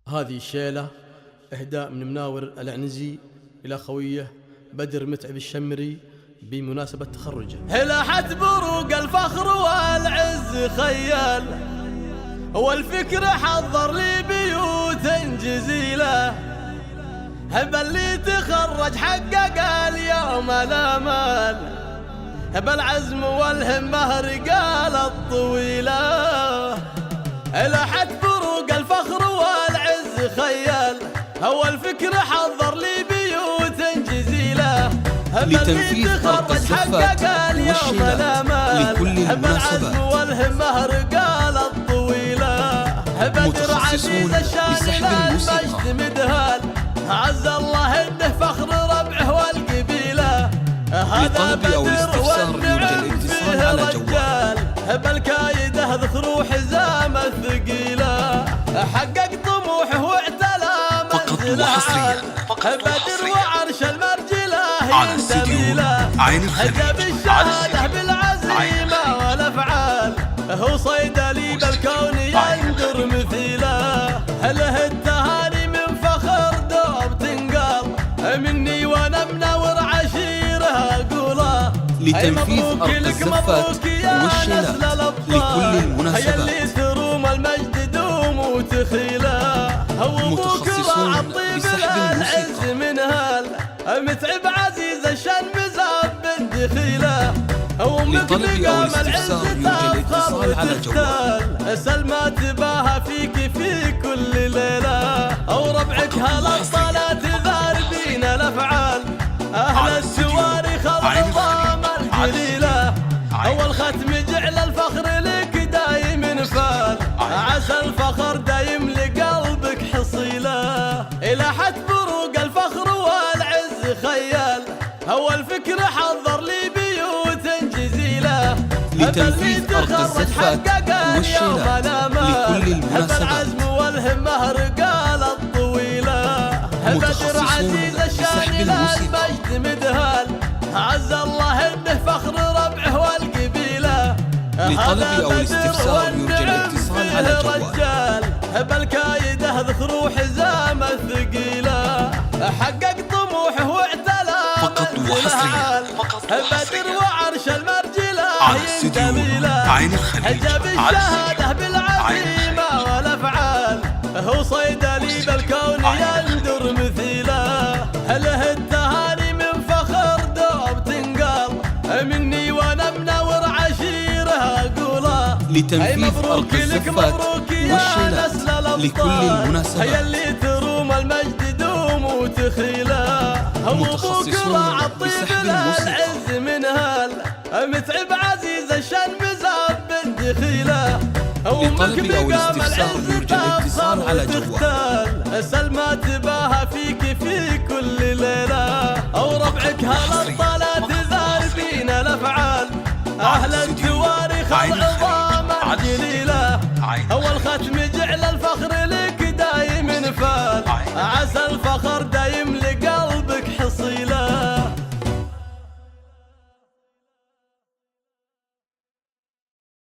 هذه الشيلة إهداء من مناور العنزي إلى خويه بدر متعب الشمري بمناسبة تخرجه. هلاحت بروق الفخر والعز خيال، والفكر حضر لي بيوت جزيلة، هب اللي تخرج حقق اليوم الامال، هب العزم والهمة رجال الطويلة. هلاحت بروق الفخر والعز خيال، هو الفكر حضر لي بيوت جزيلة، لتنفيذ أرض الزفات والشيلات لكل المناسبات. والهمة رجال الطويلة، متخصصون بسحب الموسيقى. مدهال عز الله انه فخر ربعه والقبيلة. لطلب او الاستفسار يرجى الاتصال على جوال بالكايده ذخر حزام الثقيلة، حقق طموحه واعتلى فقط وحصريا بدر وعرش المرجله على استديو عين الخليج بالشهاده بالعزيمه والافعال، هو صيدلي بالكون يندر مثيله. له التهاني من فخر دوب تنقال مني وانا منور عشيره اقوله. لتنفيذ أرض الزفات والشيلات لكل المناسبات. اللي تروم المجد دوم وتخيله، متخصصون بسحب الموسيقى. من هال متعب عزيز الشان مزاب دخيله. لطلب او الاستفسار يرجى الاتصال على جوال سلمى تباها فيك في كل ليله، او ربعك هالابطالات ذاربين الافعال، اهل السواري خلق الضام الجليله. اول ختم جعل الفخر لك دايم فال، عسى الفخر دايم لقلبك حصيله. الى بروق الفخر والعز خيال، هو الفكر حضر لي بيوت جزيله. لتنفيذ أرض الزفات والشيلات لكل المناسبات. العزم والهمة رجال الطويلة، متخصصون بسحب الموسيقى. المجد مدهال عز الله انه فخر ربعه والقبيلة. لطلب او الاستفسار يرجى الاتصال على جوال بالكايده ذخر حزام الثقيلة، حقق طموحه واعتلى فقط وحصريا بدر وعرش المرجله على استديو عين الخليج على الشهاده بالعزيمه والافعال، هو صيدلي بالكون يندر مثيله. له التهاني من فخر دوب تنقال مني وانا منور عشيره اقوله. لتنفيذ أرض الزفات والشيلات لكل المناسبات. هي اللي تروم المجد دوم وتخيله، متخصصون بسحب الموسيقى. العز من هال متعب عزيز الشان مزاب دخيله. لطلب او الاستفسار يرجى الاتصال على جوال سلمى تباها فيك في كل ليله، او ربعك هالطالات